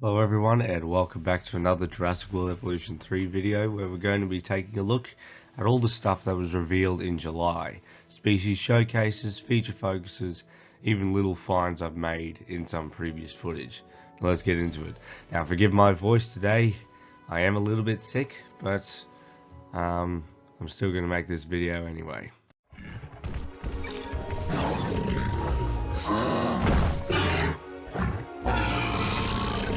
Hello everyone and welcome back to another Jurassic World Evolution 3 video where we're going to be taking a look at all the stuff that was revealed in July. Species showcases, feature focuses, even little finds I've made in some previous footage. Let's get into it. Now forgive my voice today, I am a little bit sick, but I'm still going to make this video anyway.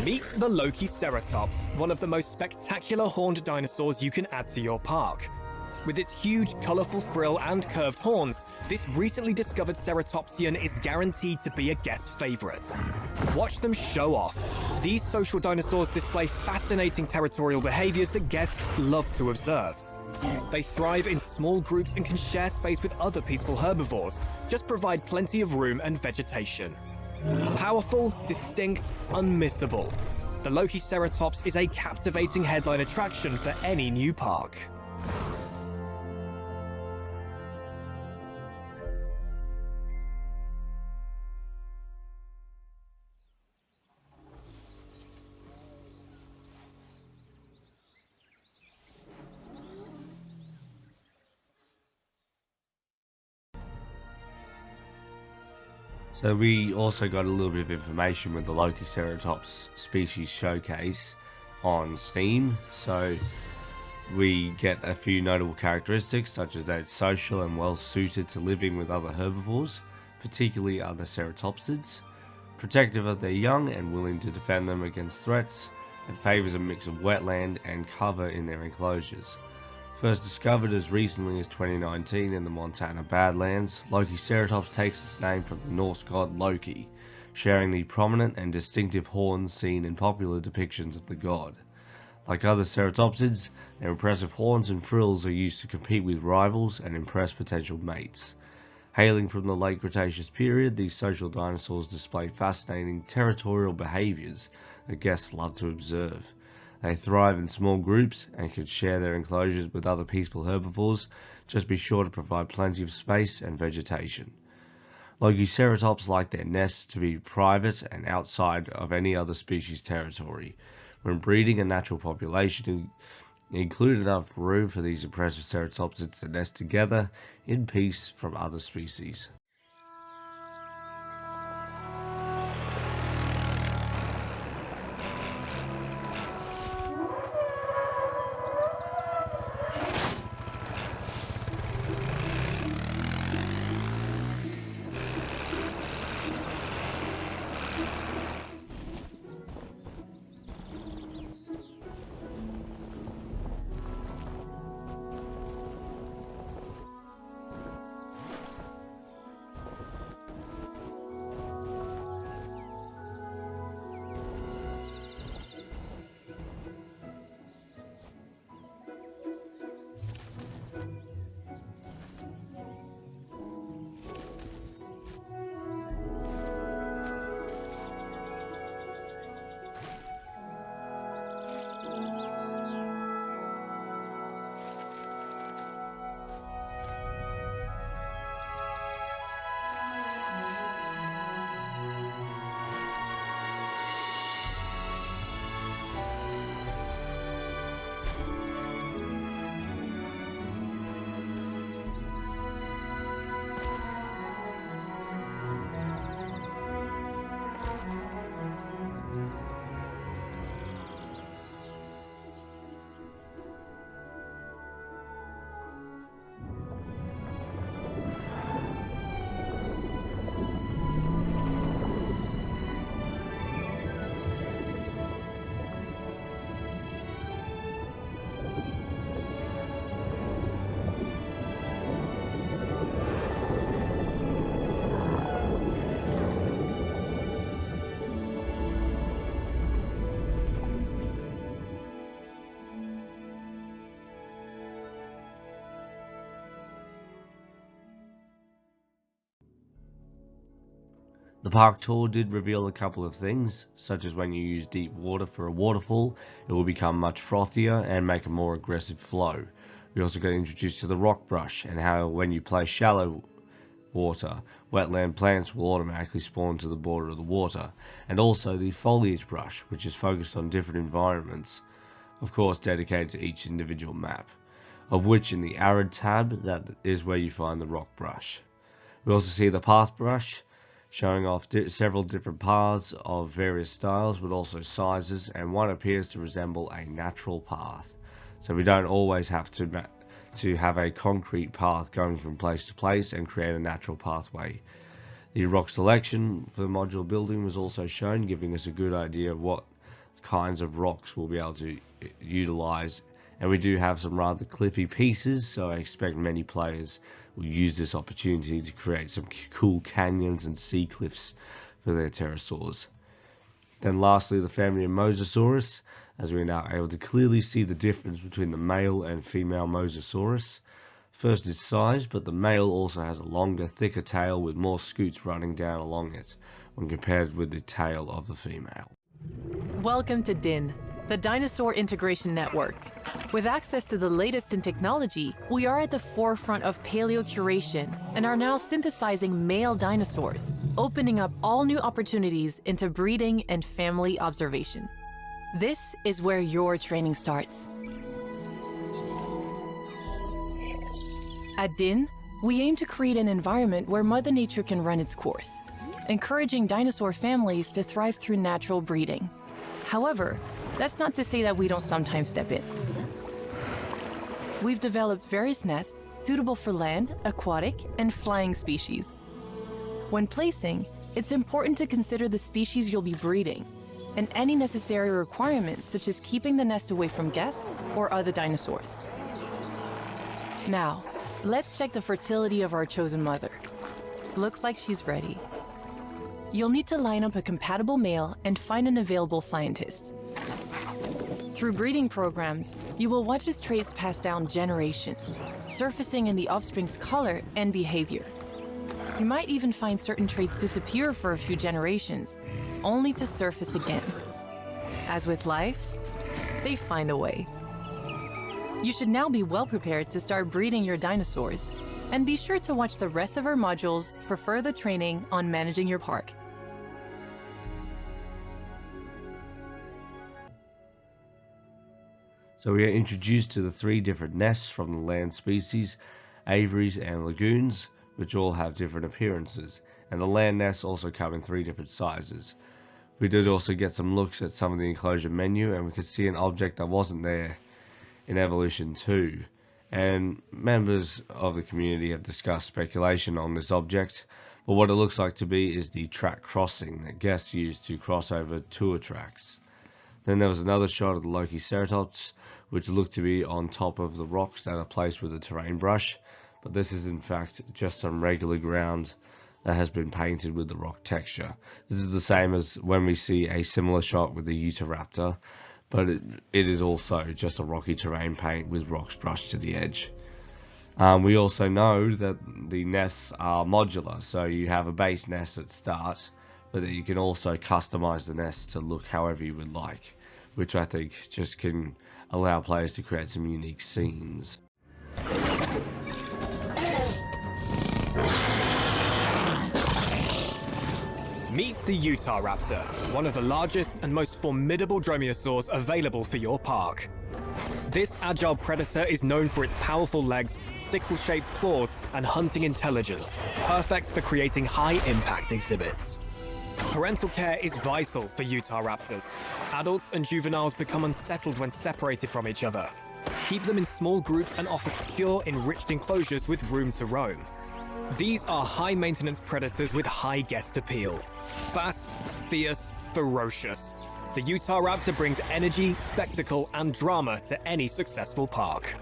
Meet the Lokiceratops, one of the most spectacular horned dinosaurs you can add to your park. With its huge, colourful frill and curved horns, this recently discovered ceratopsian is guaranteed to be a guest favourite. Watch them show off. These social dinosaurs display fascinating territorial behaviours that guests love to observe. They thrive in small groups and can share space with other peaceful herbivores. Just provide plenty of room and vegetation. Powerful, distinct, unmissable. The Lokiceratops is a captivating headline attraction for any new park. So we also got a little bit of information with the Lokiceratops species showcase on Steam. So we get a few notable characteristics such as that it's social and well suited to living with other herbivores, particularly other ceratopsids, protective of their young and willing to defend them against threats, and favours a mix of wetland and cover in their enclosures. First discovered as recently as 2019 in the Montana Badlands, Lokiceratops takes its name from the Norse god Loki, sharing the prominent and distinctive horns seen in popular depictions of the god. Like other ceratopsids, their impressive horns and frills are used to compete with rivals and impress potential mates. Hailing from the late Cretaceous period, these social dinosaurs display fascinating territorial behaviours that guests love to observe. They thrive in small groups and can share their enclosures with other peaceful herbivores. Just be sure to provide plenty of space and vegetation. Lokiceratops like their nests to be private and outside of any other species' territory. When breeding, a natural population include enough room for these impressive ceratopsids to nest together in peace from other species. The park tour did reveal a couple of things, such as when you use deep water for a waterfall, it will become much frothier and make a more aggressive flow. We also got introduced to the rock brush and how when you play shallow water. Wetland plants will automatically spawn to the border of the water, and also the foliage brush, which is focused on different environments, of course dedicated to each individual map, of which in the arid tab, that is where you find the rock brush. We also see the path brush, showing off several different paths of various styles, but also sizes, and one appears to resemble a natural path. So we don't always have to have a concrete path going from place to place and create a natural pathway. The rock selection for the module building was also shown, giving us a good idea of what kinds of rocks we'll be able to utilize. And we do have some rather cliffy pieces, so I expect many players will use this opportunity to create some cool canyons and sea cliffs for their pterosaurs. Then lastly, the family of Mosasaurus, as we are now able to clearly see the difference between the male and female Mosasaurus. First is size, but the male also has a longer, thicker tail with more scoots running down along it when compared with the tail of the female. Welcome to DIN, the Dinosaur Integration Network. With access to the latest in technology, we are at the forefront of paleocuration and are now synthesizing male dinosaurs, opening up all new opportunities into breeding and family observation. This is where your training starts. At DIN, we aim to create an environment where Mother Nature can run its course, encouraging dinosaur families to thrive through natural breeding. However, that's not to say that we don't sometimes step in. We've developed various nests suitable for land, aquatic, and flying species. When placing, it's important to consider the species you'll be breeding and any necessary requirements, such as keeping the nest away from guests or other dinosaurs. Now, let's check the fertility of our chosen mother. Looks like she's ready. You'll need to line up a compatible male and find an available scientist. Through breeding programs, you will watch his traits pass down generations, surfacing in the offspring's color and behavior. You might even find certain traits disappear for a few generations, only to surface again. As with life, they find a way. You should now be well prepared to start breeding your dinosaurs, and be sure to watch the rest of our modules for further training on managing your parks. So we are introduced to the three different nests from the land species, aviaries and lagoons, which all have different appearances, and the land nests also come in three different sizes. We did also get some looks at some of the enclosure menu, and we could see an object that wasn't there in Evolution 2, and members of the community have discussed speculation on this object, but what it looks like to be is the track crossing that guests use to cross over tour tracks. Then there was another shot of the Lokiceratops, which looked to be on top of the rocks that are placed with a terrain brush, but this is in fact just some regular ground that has been painted with the rock texture. This is the same as when we see a similar shot with the Utahraptor, but it is also just a rocky terrain paint with rocks brushed to the edge. We also know that the nests are modular, so you have a base nest at start, but that you can also customize the nest to look however you would like, which I think just can allow players to create some unique scenes. Meet the Utahraptor, one of the largest and most formidable dromaeosaurs available for your park. This agile predator is known for its powerful legs, sickle-shaped claws, and hunting intelligence, perfect for creating high-impact exhibits. Parental care is vital for Utahraptors. Adults and juveniles become unsettled when separated from each other. Keep them in small groups and offer secure, enriched enclosures with room to roam. These are high-maintenance predators with high guest appeal. Fast, fierce, ferocious. The Utahraptor brings energy, spectacle, and drama to any successful park.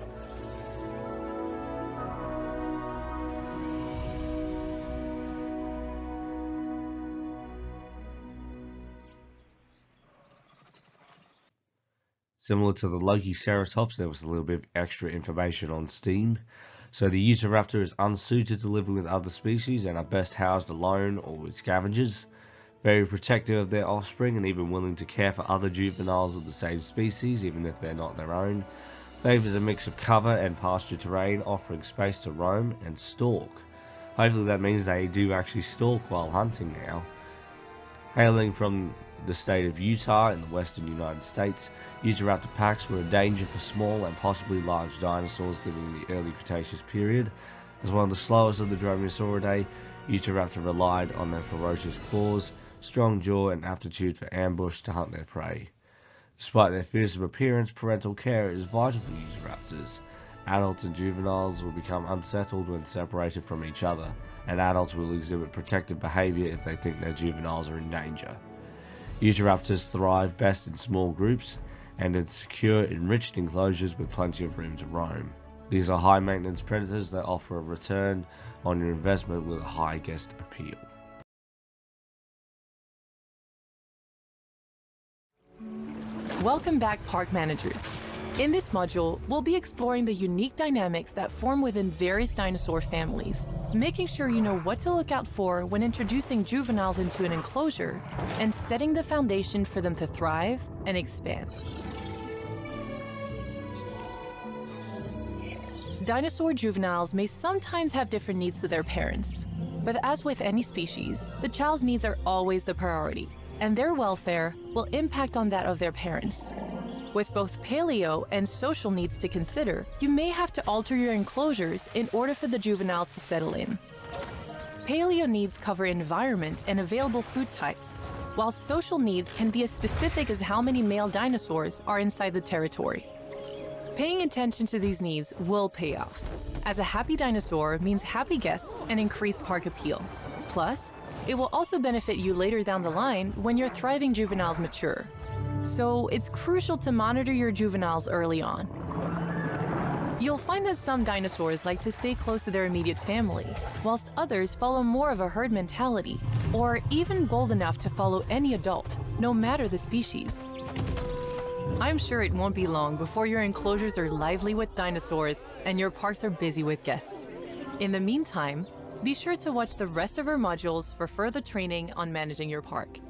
Similar to the Lokiceratops, there was a little bit of extra information on Steam. So the Utahraptor is unsuited to living with other species and are best housed alone or with scavengers. Very protective of their offspring and even willing to care for other juveniles of the same species, even if they're not their own. Favours a mix of cover and pasture terrain, offering space to roam and stalk. Hopefully that means they do actually stalk while hunting now. Hailing from the state of Utah in the western United States, Utahraptor packs were a danger for small and possibly large dinosaurs living in the early Cretaceous period. As one of the slowest of the Dromaeosauridae, Utahraptor relied on their ferocious claws, strong jaw, and aptitude for ambush to hunt their prey. Despite their fearsome appearance, parental care is vital for Utahraptors. Adults and juveniles will become unsettled when separated from each other, and adults will exhibit protective behavior if they think their juveniles are in danger. Utahraptors thrive best in small groups and in secure, enriched enclosures with plenty of room to roam. These are high-maintenance predators that offer a return on your investment with a high guest appeal. Welcome back, park managers. In this module, we'll be exploring the unique dynamics that form within various dinosaur families, making sure you know what to look out for when introducing juveniles into an enclosure, and setting the foundation for them to thrive and expand. Dinosaur juveniles may sometimes have different needs to their parents, but as with any species, the child's needs are always the priority, and their welfare will impact on that of their parents. With both paleo and social needs to consider, you may have to alter your enclosures in order for the juveniles to settle in. Paleo needs cover environment and available food types, while social needs can be as specific as how many male dinosaurs are inside the territory. Paying attention to these needs will pay off, as a happy dinosaur means happy guests and increased park appeal. Plus, it will also benefit you later down the line when your thriving juveniles mature. So it's crucial to monitor your juveniles early on. You'll find that some dinosaurs like to stay close to their immediate family, whilst others follow more of a herd mentality, or even bold enough to follow any adult, no matter the species. I'm sure it won't be long before your enclosures are lively with dinosaurs and your parks are busy with guests. In the meantime, be sure to watch the rest of our modules for further training on managing your parks.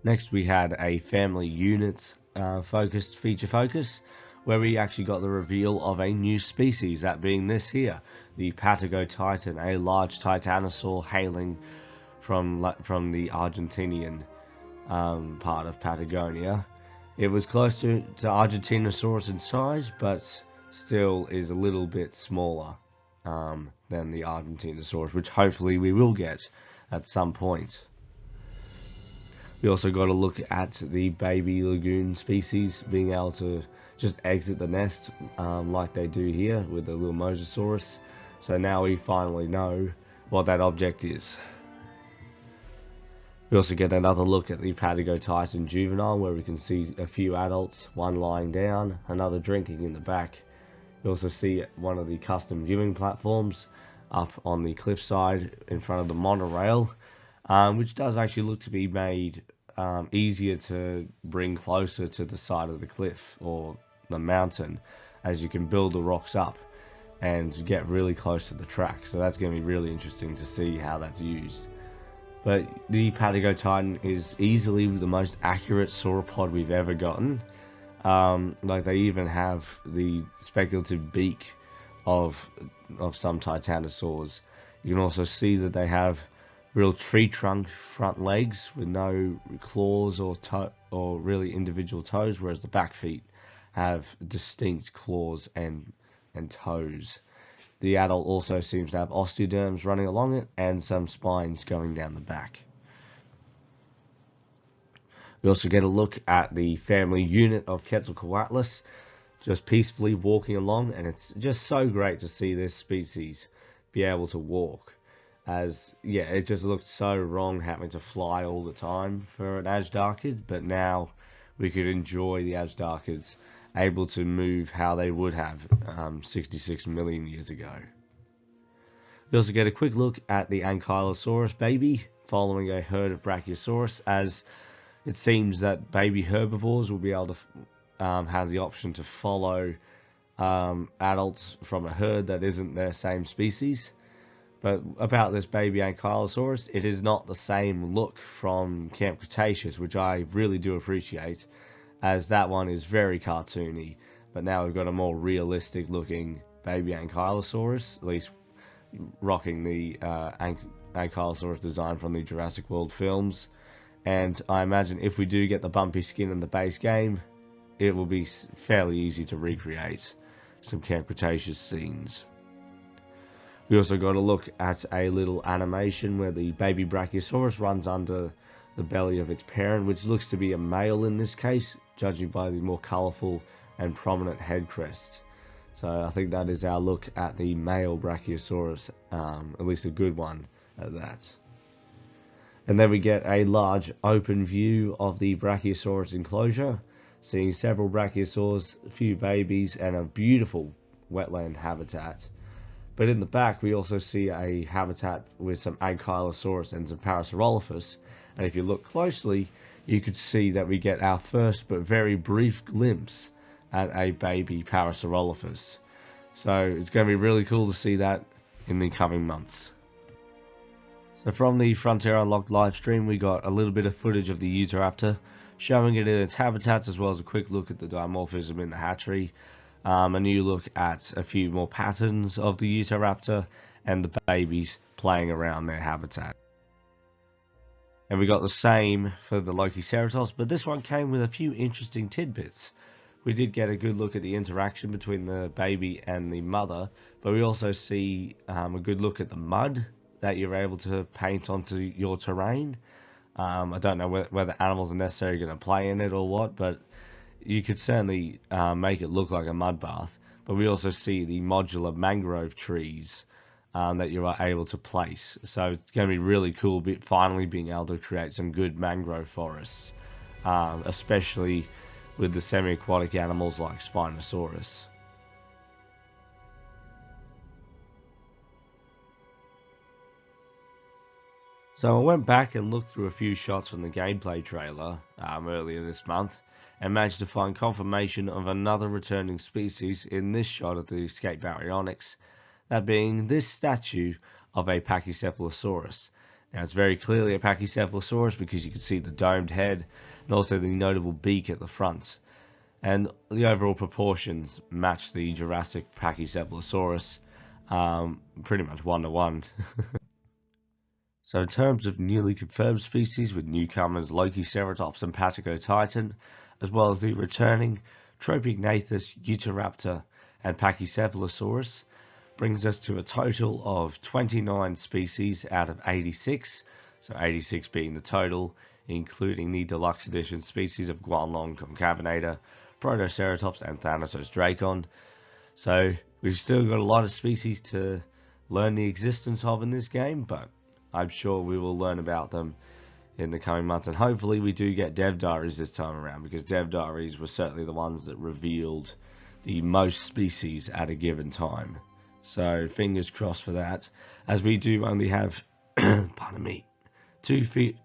Next we had a family unit focused feature focus, where we actually got the reveal of a new species, that being this here, the Patagotitan, a large titanosaur hailing from the Argentinian part of Patagonia. It was close to Argentinosaurus in size, but still is a little bit smaller than the Argentinosaurus, which hopefully we will get at some point. We also got a look at the baby lagoon species being able to just exit the nest like they do here with the little Mosasaurus. So now we finally know what that object is. We also get another look at the Patagotitan juvenile, where we can see a few adults, one lying down, another drinking in the back. We also see one of the custom viewing platforms up on the cliffside in front of the monorail, which does actually look to be made easier to bring closer to the side of the cliff or the mountain, as you can build the rocks up and get really close to the track. So that's going to be really interesting to see how that's used. But the Patagotitan is easily the most accurate sauropod we've ever gotten. Like, they even have the speculative beak of some titanosaurs. You can also see that they have real tree trunk front legs with no claws or really individual toes, whereas the back feet have distinct claws and toes. The adult also seems to have osteoderms running along it and some spines going down the back. We also get a look at the family unit of Quetzalcoatlus just peacefully walking along, and it's just so great to see this species be able to walk. As, yeah, it just looked so wrong having to fly all the time for an Azhdarchid, but now we could enjoy the Azhdarchids able to move how they would have 66 million years ago. We also get a quick look at the Ankylosaurus baby following a herd of Brachiosaurus, as it seems that baby herbivores will be able to have the option to follow adults from a herd that isn't their same species. But about this baby Ankylosaurus, it is not the same look from Camp Cretaceous, which I really do appreciate, as that one is very cartoony. but now we've got a more realistic looking baby Ankylosaurus, at least rocking the Ankylosaurus design from the Jurassic World films. And I imagine if we do get the bumpy skin in the base game, it will be fairly easy to recreate some Camp Cretaceous scenes. We also got a look at a little animation where the baby Brachiosaurus runs under the belly of its parent, which looks to be a male in this case, judging by the more colourful and prominent head crest. So I think that is our look at the male Brachiosaurus, at least a good one at that. And then we get a large open view of the Brachiosaurus enclosure, seeing several Brachiosaurs, a few babies, and a beautiful wetland habitat. But in the back we also see a habitat with some Ankylosaurus and some Parasaurolophus, and if you look closely you could see that we get our first but very brief glimpse at a baby Parasaurolophus. So it's going to be really cool to see that in the coming months. So from the Frontier Unlocked live stream we got a little bit of footage of the Utahraptor, showing it in its habitats, as well as a quick look at the dimorphism in the hatchery, a new look at a few more patterns of the Utahraptor and the babies playing around their habitat. And we got the same for the Lokiceratops, but this one came with a few interesting tidbits. We did get a good look at the interaction between the baby and the mother, but we also see a good look at the mud that you're able to paint onto your terrain. I don't know whether animals are necessarily going to play in it or what, but you could certainly make it look like a mud bath. But we also see the modular mangrove trees that you are able to place. So it's going to be really cool finally being able to create some good mangrove forests, especially with the semi-aquatic animals like Spinosaurus. So I went back and looked through a few shots from the gameplay trailer earlier this month, and managed to find confirmation of another returning species in this shot of the Escape Baryonyx, that being this statue of a Pachycephalosaurus. Now it's very clearly a Pachycephalosaurus because you can see the domed head and also the notable beak at the front, and the overall proportions match the Jurassic Pachycephalosaurus pretty much 1-to-1. So in terms of newly confirmed species with newcomers Lokiceratops and Patagotitan, as well as the returning Tropicgnathus, Utahraptor and Pachycephalosaurus, brings us to a total of 29 species out of 86, so 86 being the total, including the deluxe edition species of Guanlong concavenator, Protoceratops and Thanatos dracon. So we've still got a lot of species to learn the existence of in this game, but I'm sure we will learn about them in the coming months, and hopefully we do get dev diaries this time around, because dev diaries were certainly the ones that revealed the most species at a given time. So fingers crossed for that, as we do only have pardon me, two feature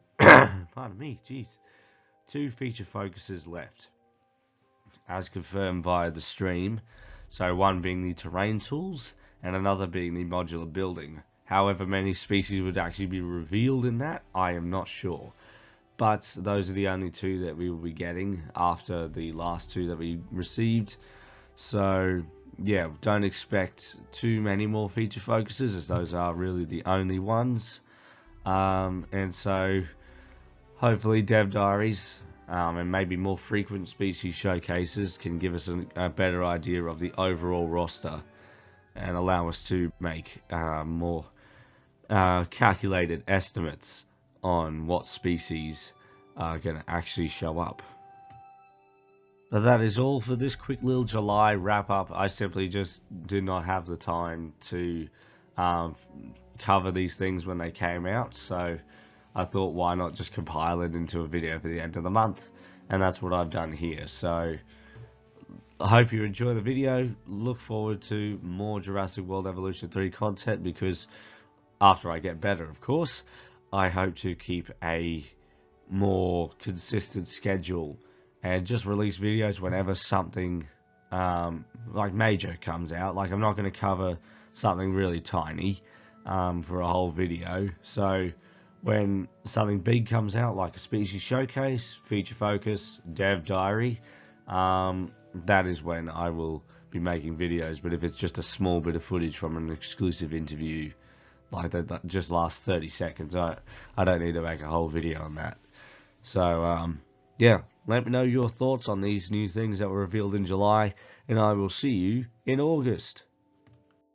focuses left, as confirmed via the stream. So one being the terrain tools and another being the modular building. However many species would actually be revealed in that, I am not sure. But those are the only two that we will be getting after the last two that we received. So yeah, don't expect too many more feature focuses, as those are really the only ones. And so hopefully dev diaries and maybe more frequent species showcases can give us a better idea of the overall roster and allow us to make more calculated estimates on what species are going to actually show up. But that is all for this quick little July wrap up. I simply just did not have the time to cover these things when they came out, so I thought why not just compile it into a video for the end of the month, and that's what I've done here. So I hope you enjoy the video. Look forward to more Jurassic World Evolution 3 content, because after I get better, of course, I hope to keep a more consistent schedule and just release videos whenever something like major comes out. Like, I'm not going to cover something really tiny for a whole video. So when something big comes out, like a species showcase, feature focus, dev diary, that is when I will be making videos. But if it's just a small bit of footage from an exclusive interview, like that just lasts 30 seconds, I don't need to make a whole video on that. So yeah, let me know your thoughts on these new things that were revealed in July, and I will see you in August.